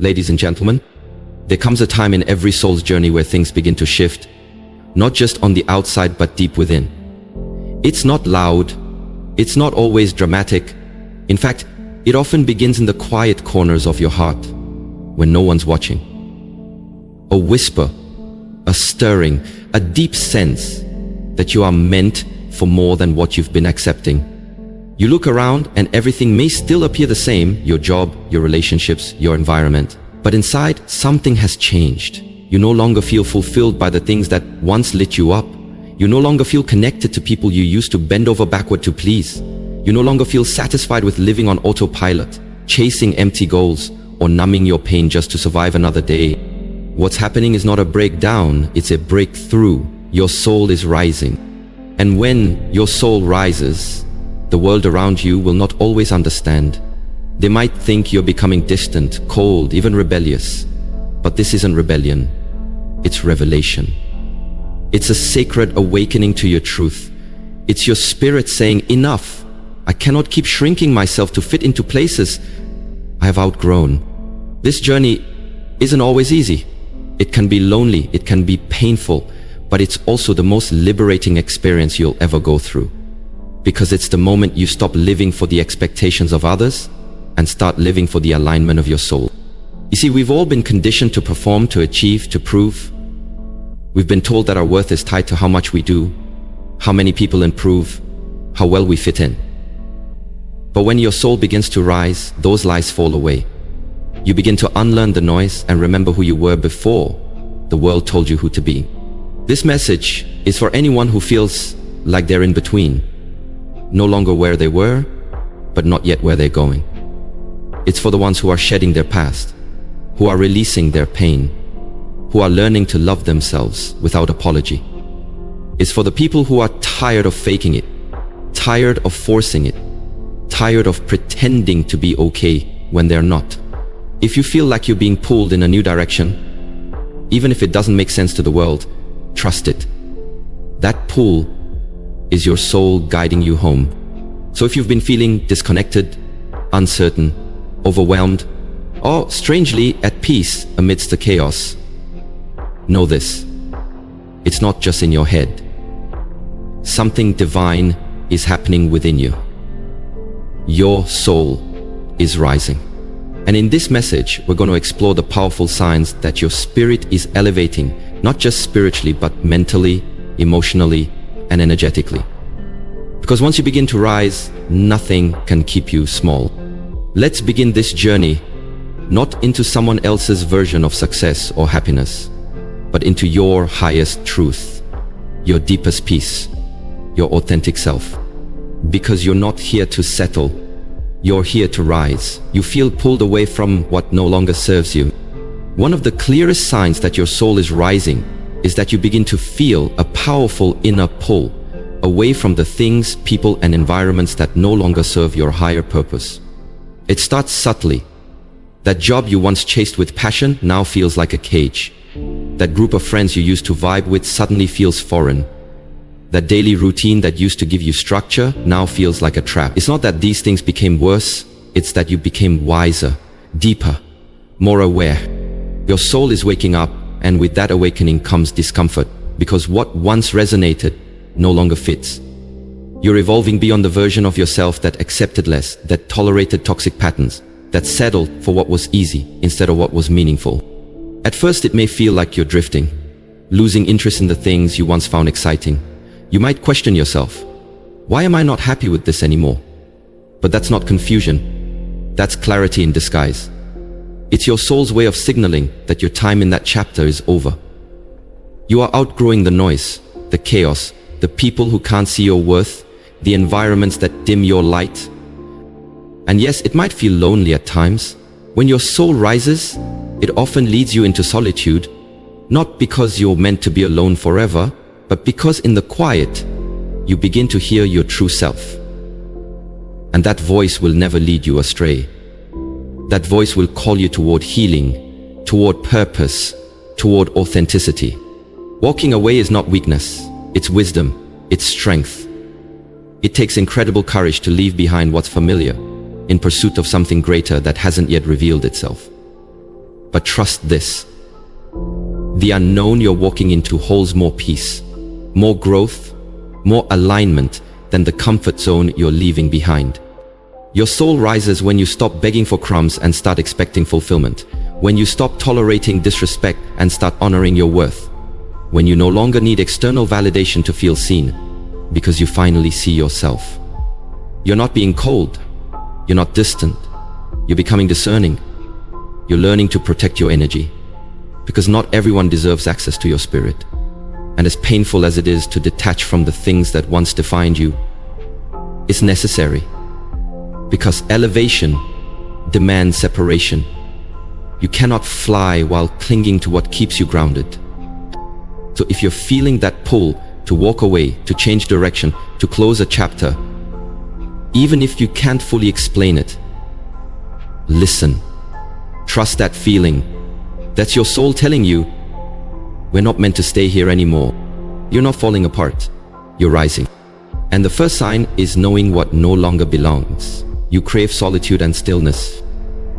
Ladies and gentlemen, there comes a time in every soul's journey where things begin to shift, not just on the outside but deep within. It's not loud, it's not always dramatic. In fact, it often begins in the quiet corners of your heart, when no one's watching. A whisper, a stirring, a deep sense that you are meant for more than what you've been accepting. You look around and everything may still appear the same, your job, your relationships, your environment. But inside, something has changed. You no longer feel fulfilled by the things that once lit you up. You no longer feel connected to people you used to bend over backward to please. You no longer feel satisfied with living on autopilot, chasing empty goals, or numbing your pain just to survive another day. What's happening is not a breakdown, it's a breakthrough. Your soul is rising. And when your soul rises, the world around you will not always understand. They might think you're becoming distant, cold, even rebellious. But this isn't rebellion, it's revelation. It's a sacred awakening to your truth. It's your spirit saying, enough. I cannot keep shrinking myself to fit into places I have outgrown. This journey isn't always easy. It can be lonely, it can be painful, but it's also the most liberating experience you'll ever go through. Because it's the moment you stop living for the expectations of others and start living for the alignment of your soul. You see, we've all been conditioned to perform, to achieve, to prove. We've been told that our worth is tied to how much we do, how many people improve, how well we fit in. But when your soul begins to rise, those lies fall away. You begin to unlearn the noise and remember who you were before the world told you who to be. This message is for anyone who feels like they're in between. No longer where they were, but not yet where they're going. It's for the ones who are shedding their past, who are releasing their pain, who are learning to love themselves without apology. It's for the people who are tired of faking it, tired of forcing it, tired of pretending to be okay when they're not. If you feel like you're being pulled in a new direction, even if it doesn't make sense to the world, trust it. That pull is your soul guiding you home. So if you've been feeling disconnected, uncertain, overwhelmed, or strangely at peace amidst the chaos, know this: it's not just in your head. Something divine is happening within you. Your soul is rising. And in this message, we're going to explore the powerful signs that your spirit is elevating, not just spiritually, but mentally, emotionally, and energetically. Because once you begin to rise, nothing can keep you small. Let's begin this journey not into someone else's version of success or happiness, but into your highest truth, your deepest peace, your authentic self. Because you're not here to settle, you're here to rise. You feel pulled away from what no longer serves you. One of the clearest signs that your soul is rising is that you begin to feel a powerful inner pull away from the things, people, and environments that no longer serve your higher purpose. It starts subtly. That job you once chased with passion now feels like a cage. That group of friends you used to vibe with suddenly feels foreign. That daily routine that used to give you structure now feels like a trap. It's not that these things became worse, it's that you became wiser, deeper, more aware. Your soul is waking up, and with that awakening comes discomfort, because what once resonated no longer fits. You're evolving beyond the version of yourself that accepted less, that tolerated toxic patterns, that settled for what was easy instead of what was meaningful. At first it may feel like you're drifting, losing interest in the things you once found exciting. You might question yourself, why am I not happy with this anymore? But that's not confusion, that's clarity in disguise. It's your soul's way of signaling that your time in that chapter is over. You are outgrowing the noise, the chaos, the people who can't see your worth, the environments that dim your light. And yes, it might feel lonely at times. When your soul rises, it often leads you into solitude, not because you're meant to be alone forever, but because in the quiet, you begin to hear your true self. And that voice will never lead you astray. That voice will call you toward healing, toward purpose, toward authenticity. Walking away is not weakness, it's wisdom, it's strength. It takes incredible courage to leave behind what's familiar, in pursuit of something greater that hasn't yet revealed itself. But trust this. The unknown you're walking into holds more peace, more growth, more alignment than the comfort zone you're leaving behind. Your soul rises when you stop begging for crumbs and start expecting fulfillment. When you stop tolerating disrespect and start honoring your worth. When you no longer need external validation to feel seen, because you finally see yourself. You're not being cold. You're not distant. You're becoming discerning. You're learning to protect your energy. Because not everyone deserves access to your spirit. And as painful as it is to detach from the things that once defined you, it's necessary. Because elevation demands separation. You cannot fly while clinging to what keeps you grounded. So if you're feeling that pull to walk away, to change direction, to close a chapter, even if you can't fully explain it, listen. Trust that feeling. That's your soul telling you, we're not meant to stay here anymore. You're not falling apart. You're rising. And the first sign is knowing what no longer belongs. You crave solitude and stillness.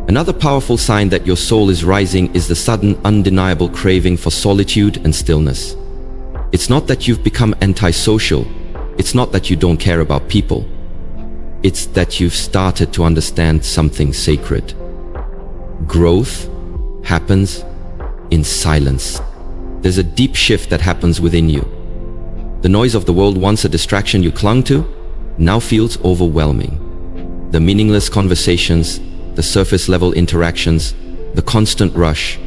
Another powerful sign that your soul is rising is the sudden, undeniable craving for solitude and stillness. It's not that you've become antisocial. It's not that you don't care about people. It's that you've started to understand something sacred. Growth happens in silence. There's a deep shift that happens within you. The noise of the world, once a distraction you clung to, now feels overwhelming. The meaningless conversations, the surface level interactions, the constant rush,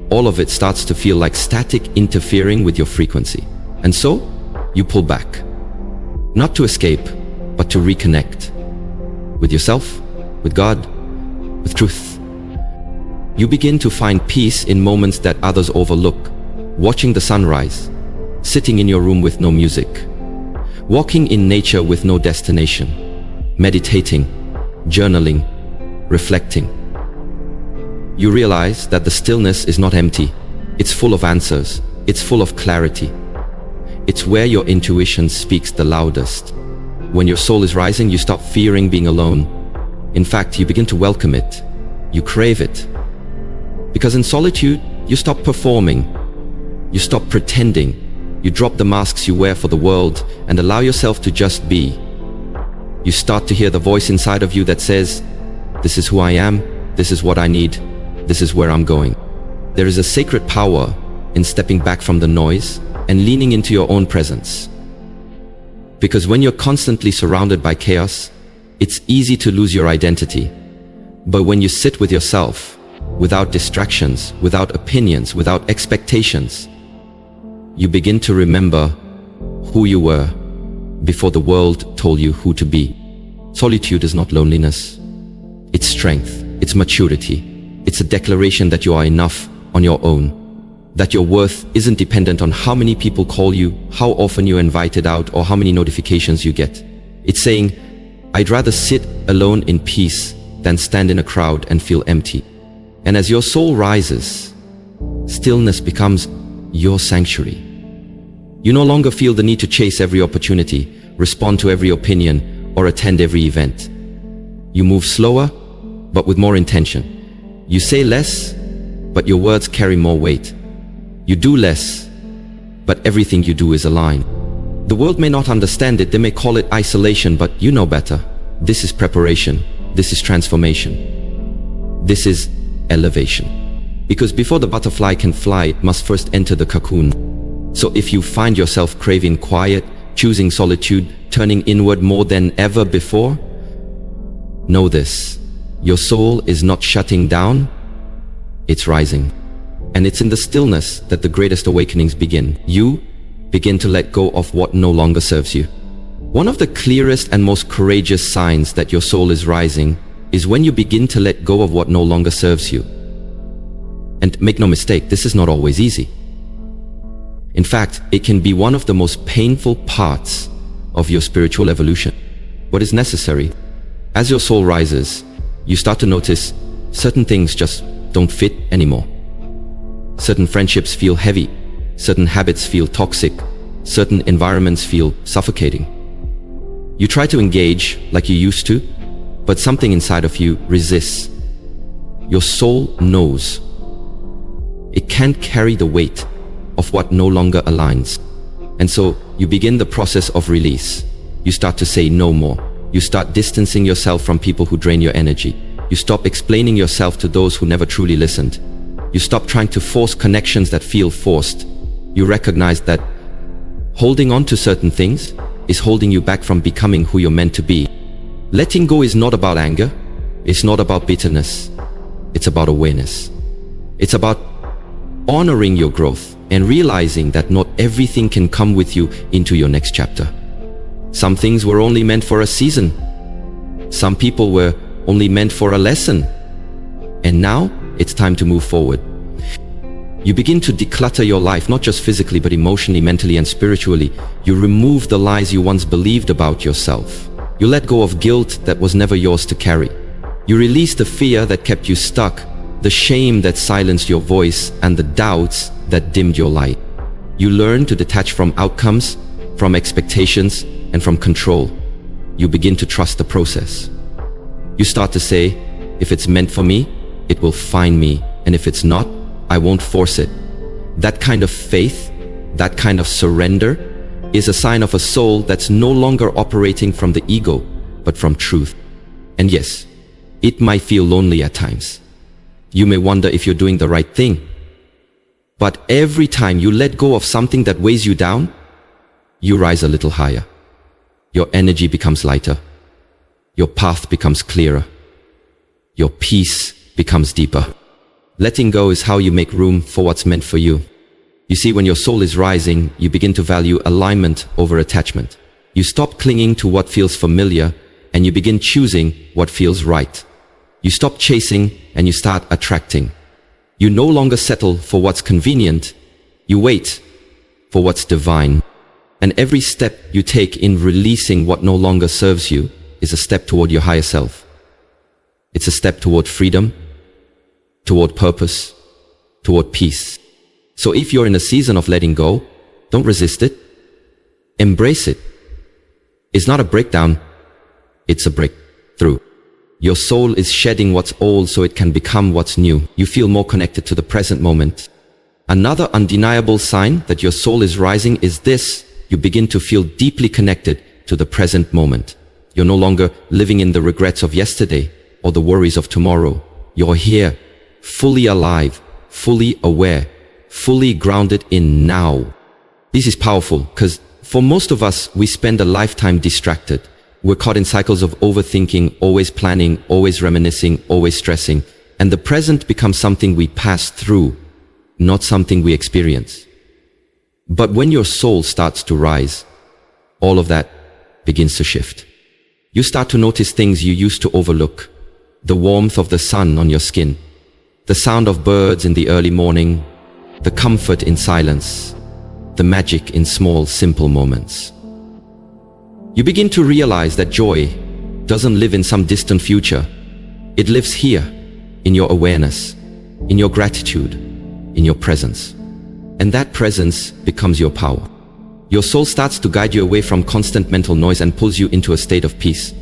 all of it starts to feel like static interfering with your frequency. And so, you pull back. Not to escape, but to reconnect. With yourself, with God, with truth. You begin to find peace in moments that others overlook. Watching the sunrise, sitting in your room with no music, walking in nature with no destination, meditating, journaling, reflecting. You realize that the stillness is not empty. It's full of answers. It's full of clarity. It's where your intuition speaks the loudest. When your soul is rising, you stop fearing being alone. In fact, you begin to welcome it. You crave it. Because in solitude, you stop performing. You stop pretending. You drop the masks you wear for the world and allow yourself to just be. You start to hear the voice inside of you that says, this is who I am, this is what I need, this is where I'm going. There is a sacred power in stepping back from the noise and leaning into your own presence. Because when you're constantly surrounded by chaos, it's easy to lose your identity. But when you sit with yourself, without distractions, without opinions, without expectations, you begin to remember who you were before the world told you who to be. Solitude is not loneliness. It's strength, it's maturity. It's a declaration that you are enough on your own. That your worth isn't dependent on how many people call you, how often you're invited out, or how many notifications you get. It's saying, I'd rather sit alone in peace than stand in a crowd and feel empty. And as your soul rises, stillness becomes your sanctuary. You no longer feel the need to chase every opportunity, respond to every opinion, or attend every event. You move slower, but with more intention. You say less, but your words carry more weight. You do less, but everything you do is aligned. The world may not understand it, they may call it isolation, but you know better. This is preparation. This is transformation. This is elevation. Because before the butterfly can fly, it must first enter the cocoon. So if you find yourself craving quiet, choosing solitude, turning inward more than ever before, know this. Your soul is not shutting down, it's rising. And it's in the stillness that the greatest awakenings begin. You begin to let go of what no longer serves you. One of the clearest and most courageous signs that your soul is rising is when you begin to let go of what no longer serves you. And make no mistake, this is not always easy. In fact, it can be one of the most painful parts of your spiritual evolution. What is necessary? As your soul rises, you start to notice certain things just don't fit anymore. Certain friendships feel heavy. Certain habits feel toxic. Certain environments feel suffocating. You try to engage like you used to, but something inside of you resists. Your soul knows. can't carry the weight of what no longer aligns. And so you begin the process of release. You start to say no more. You start distancing yourself from people who drain your energy. You stop explaining yourself to those who never truly listened. You stop trying to force connections that feel forced. You recognize that holding on to certain things is holding you back from becoming who you're meant to be. Letting go is not about anger. It's not about bitterness. It's about awareness. It's about honoring your growth and realizing that not everything can come with you into your next chapter. Some things were only meant for a season. Some people were only meant for a lesson. And now it's time to move forward. You begin to declutter your life, not just physically, but emotionally, mentally, and spiritually. You remove the lies you once believed about yourself. You let go of guilt that was never yours to carry. You release the fear that kept you stuck, the shame that silenced your voice, and the doubts that dimmed your light. You learn to detach from outcomes, from expectations, and from control. You begin to trust the process. You start to say, if it's meant for me, it will find me, and if it's not, I won't force it. That kind of faith, that kind of surrender, is a sign of a soul that's no longer operating from the ego, but from truth. And yes, it might feel lonely at times. You may wonder if you're doing the right thing. But every time you let go of something that weighs you down, you rise a little higher. Your energy becomes lighter. Your path becomes clearer. Your peace becomes deeper. Letting go is how you make room for what's meant for you. You see, when your soul is rising, you begin to value alignment over attachment. You stop clinging to what feels familiar, and you begin choosing what feels right. You stop chasing, and you start attracting. You no longer settle for what's convenient. You wait for what's divine. And every step you take in releasing what no longer serves you is a step toward your higher self. It's a step toward freedom, toward purpose, toward peace. So if you're in a season of letting go, don't resist it. Embrace it. It's not a breakdown, it's a breakthrough. Your soul is shedding what's old so it can become what's new. You feel more connected to the present moment. Another undeniable sign that your soul is rising is this: you begin to feel deeply connected to the present moment. You're no longer living in the regrets of yesterday or the worries of tomorrow. You're here, fully alive, fully aware, fully grounded in now. This is powerful because for most of us, we spend a lifetime distracted. We're caught in cycles of overthinking, always planning, always reminiscing, always stressing. And the present becomes something we pass through, not something we experience. But when your soul starts to rise, all of that begins to shift. You start to notice things you used to overlook. The warmth of the sun on your skin, the sound of birds in the early morning, the comfort in silence, the magic in small, simple moments. You begin to realize that joy doesn't live in some distant future. It lives here, in your awareness, in your gratitude, in your presence. And that presence becomes your power. Your soul starts to guide you away from constant mental noise and pulls you into a state of peace.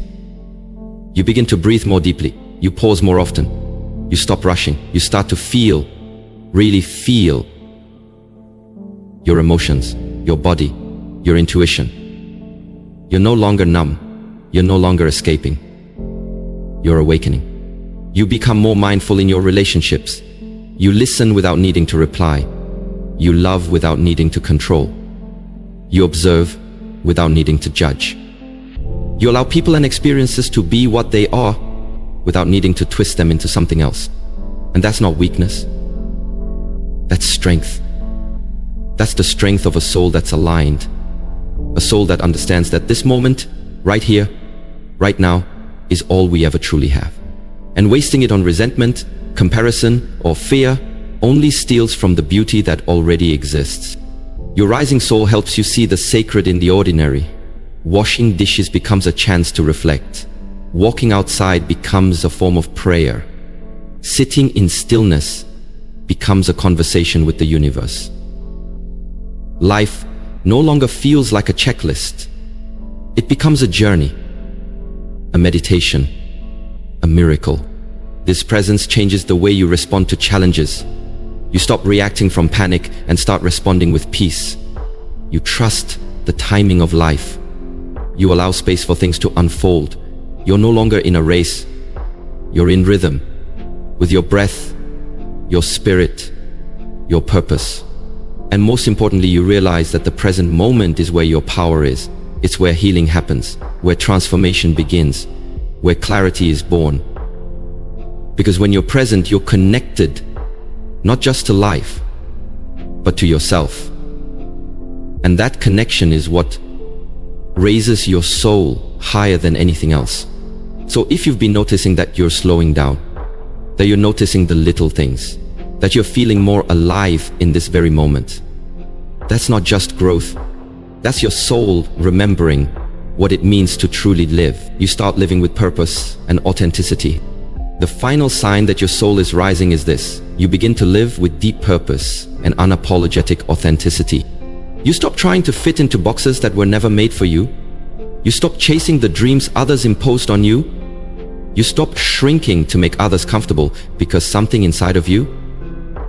You begin to breathe more deeply. You pause more often. You stop rushing. You start to feel, really feel your emotions, your body, your intuition. You're no longer numb. You're no longer escaping. You're awakening. You become more mindful in your relationships. You listen without needing to reply. You love without needing to control. You observe without needing to judge. You allow people and experiences to be what they are without needing to twist them into something else. And that's not weakness. That's strength. That's the strength of a soul that's aligned. A soul that understands that this moment, right here, right now, is all we ever truly have. And wasting it on resentment, comparison, or fear only steals from the beauty that already exists. Your rising soul helps you see the sacred in the ordinary. Washing dishes becomes a chance to reflect. Walking outside becomes a form of prayer. Sitting in stillness becomes a conversation with the universe. Life no longer feels like a checklist. It becomes a journey, a meditation, a miracle. This presence changes the way you respond to challenges. You stop reacting from panic and start responding with peace. You trust the timing of life. You allow space for things to unfold. You're no longer in a race. You're in rhythm with your breath, your spirit, your purpose. And most importantly, you realize that the present moment is where your power is. It's where healing happens, where transformation begins, where clarity is born. Because when you're present, you're connected, not just to life, but to yourself. And that connection is what raises your soul higher than anything else. So if you've been noticing that you're slowing down, that you're noticing the little things, that you're feeling more alive in this very moment, that's not just growth. That's your soul remembering what it means to truly live. You start living with purpose and authenticity. The final sign that your soul is rising is this: you begin to live with deep purpose and unapologetic authenticity. You stop trying to fit into boxes that were never made for you. You stop chasing the dreams others imposed on you. You stop shrinking to make others comfortable because something inside of you,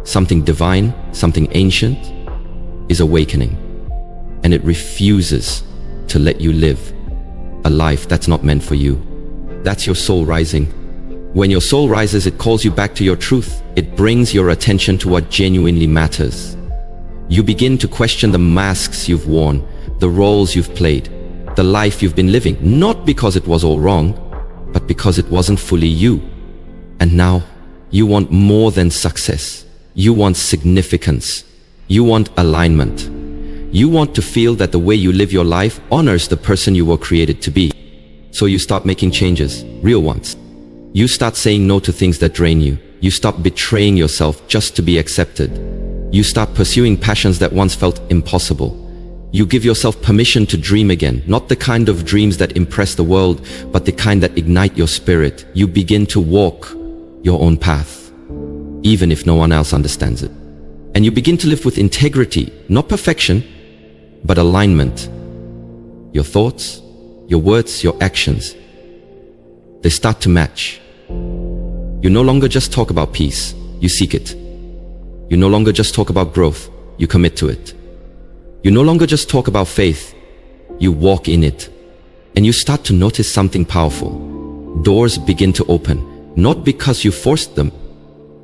something divine, something ancient, is awakening. And it refuses to let you live a life that's not meant for you. That's your soul rising. When your soul rises, it calls you back to your truth. It brings your attention to what genuinely matters. You begin to question the masks you've worn, the roles you've played, the life you've been living, not because it was all wrong, but because it wasn't fully you. And now, you want more than success. You want significance. You want alignment. You want to feel that the way you live your life honors the person you were created to be. So you start making changes, real ones. You start saying no to things that drain you. You stop betraying yourself just to be accepted. You start pursuing passions that once felt impossible. You give yourself permission to dream again, not the kind of dreams that impress the world, but the kind that ignite your spirit. You begin to walk your own path, even if no one else understands it. And you begin to live with integrity, not perfection, but alignment. Your thoughts, your words, your actions, they start to match. You no longer just talk about peace, you seek it. You no longer just talk about growth, you commit to it. You no longer just talk about faith, you walk in it. And you start to notice something powerful. Doors begin to open, not because you forced them,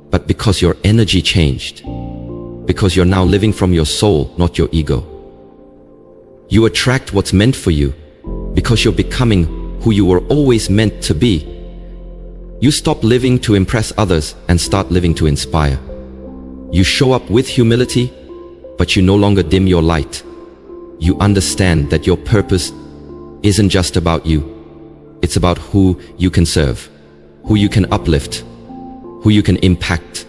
but because your energy changed. Because you're now living from your soul, not your ego. You attract what's meant for you because you're becoming who you were always meant to be. You stop living to impress others and start living to inspire. You show up with humility, but you no longer dim your light. You understand that your purpose isn't just about you. It's about who you can serve, who you can uplift, who you can impact.